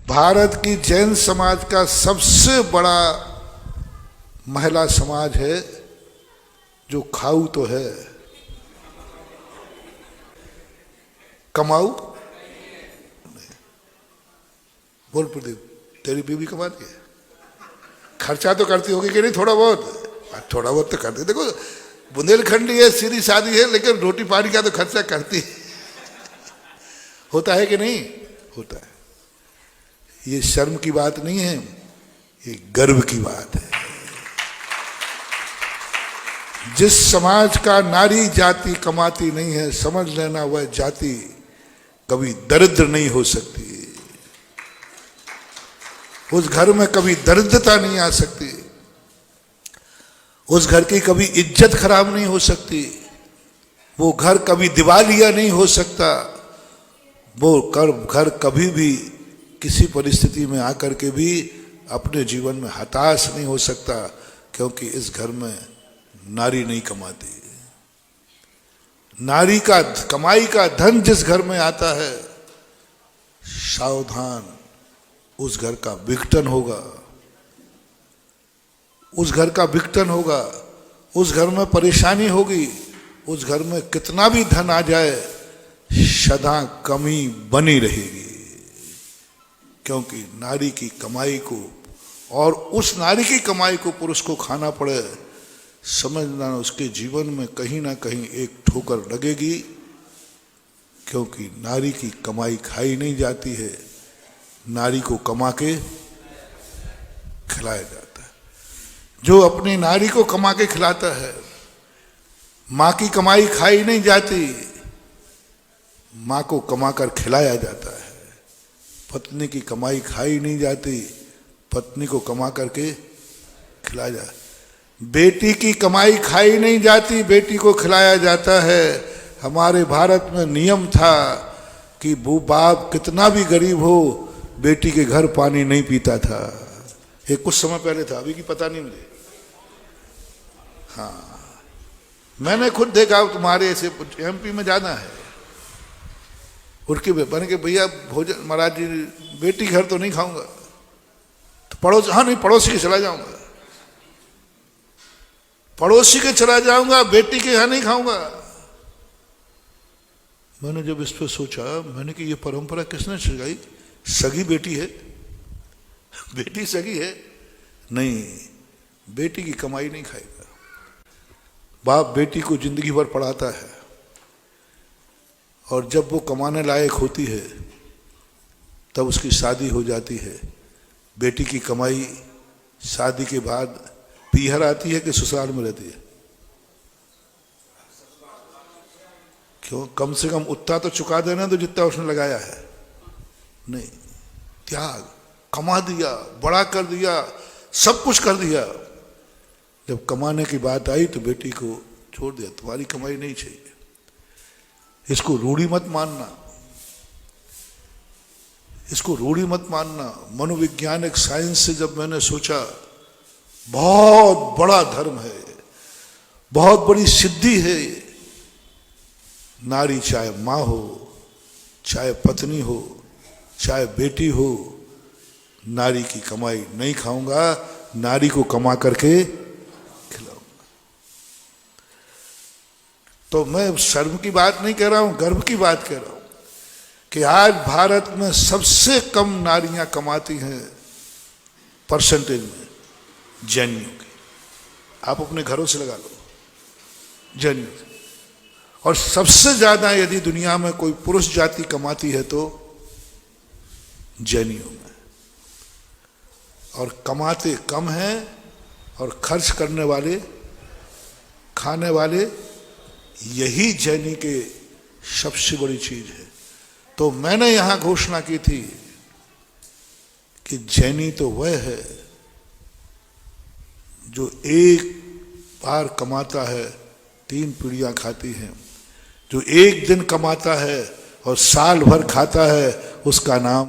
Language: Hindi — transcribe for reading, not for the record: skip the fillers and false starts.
भारत की जैन समाज का सबसे बड़ा महिला समाज है, जो खाऊ तो है, कमाऊ नहीं। बोल प्रदीप, तेरी बीवी कमाती है, खर्चा तो करती होगी कि नहीं? थोड़ा बहुत, थोड़ा बहुत तो करती। देखो बुंदेलखंडी है, सीधी सादी है, लेकिन रोटी पानी का तो खर्चा करती है। होता है कि नहीं? होता है। ये शर्म की बात नहीं है, ये गर्व की बात है। जिस समाज का नारी जाति कमाती नहीं है, समझ लेना वह जाति कभी दरिद्र नहीं हो सकती। उस घर में कभी दरिद्रता नहीं आ सकती, उस घर की कभी इज्जत खराब नहीं हो सकती, वो घर कभी दिवालिया नहीं हो सकता, वो घर कभी भी किसी परिस्थिति में आकर के भी अपने जीवन में हताश नहीं हो सकता, क्योंकि इस घर में नारी नहीं कमाती। नारी का कमाई का धन जिस घर में आता है, सावधान, उस घर का विघटन होगा, उस घर का विघटन होगा, उस घर में परेशानी होगी। उस घर में कितना भी धन आ जाए, सदा कमी बनी रहेगी, क्योंकि नारी की कमाई को, और उस नारी की कमाई को पुरुष को खाना पड़े, समझना उसके जीवन में कहीं ना कहीं एक ठोकर लगेगी, क्योंकि नारी की कमाई खाई नहीं जाती है, नारी को कमा के खिलाया जाता है। जो अपनी नारी को कमा के खिलाता है, माँ की कमाई खाई नहीं जाती, माँ को कमा कर खिलाया जाता है। पत्नी की कमाई खाई नहीं जाती, पत्नी को कमा करके खिलाया जाता है। बेटी की कमाई खाई नहीं जाती, बेटी को खिलाया जाता है। हमारे भारत में नियम था कि वो बाप कितना भी गरीब हो, बेटी के घर पानी नहीं पीता था। ये कुछ समय पहले था, अभी की पता नहीं मुझे। हाँ, मैंने खुद देखा। तुम्हारे ऐसे एमपी में जाना है, उठ के बने के भैया भोजन, महाराज जी बेटी घर तो नहीं खाऊंगा, तो पड़ोस, हाँ नहीं, पड़ोसी के चला जाऊंगा, पड़ोसी के चला जाऊंगा, बेटी के यहाँ नहीं खाऊंगा। मैंने जब इस पर सोचा, मैंने कि ये परंपरा किसने सिखाई? सगी बेटी है, बेटी सगी है? नहीं, बेटी की कमाई नहीं खाएगा। बाप बेटी को जिंदगी भर पढ़ाता है, और जब वो कमाने लायक होती है तब उसकी शादी हो जाती है। बेटी की कमाई शादी के बाद पीहर आती है कि ससुराल में रहती है? क्यों? कम से कम उतना तो चुका देना तो जितना उसने लगाया है। नहीं, त्याग, कमा दिया, बड़ा कर दिया, सब कुछ कर दिया। जब कमाने की बात आई तो बेटी को छोड़ दिया, तुम्हारी कमाई नहीं चाहिए। इसको रूढ़ी मत मानना, इसको रूढ़ी मत मानना। मनोवैज्ञानिक साइंस से जब मैंने सोचा, बहुत बड़ा धर्म है, बहुत बड़ी सिद्धि है। नारी चाहे माँ हो, चाहे पत्नी हो, चाहे बेटी हो, नारी की कमाई नहीं खाऊंगा, नारी को कमा करके खिलाऊंगा। तो मैं शर्म की बात नहीं कह रहा हूं, गर्व की बात कह रहा हूं कि आज भारत में सबसे कम नारियां कमाती हैं परसेंटेज में, जैनियों की। आप अपने घरों से लगा लो, जैनियों। और सबसे ज्यादा यदि दुनिया में कोई पुरुष जाति कमाती है तो जैनियों में। और कमाते कम हैं, और खर्च करने वाले, खाने वाले, यही जैनी के सबसे बड़ी चीज है। तो मैंने यहां घोषणा की थी कि जैनी तो वह है जो एक बार कमाता है, 3 पीढ़ियां खाती हैं। जो एक दिन कमाता है और साल भर खाता है, उसका नाम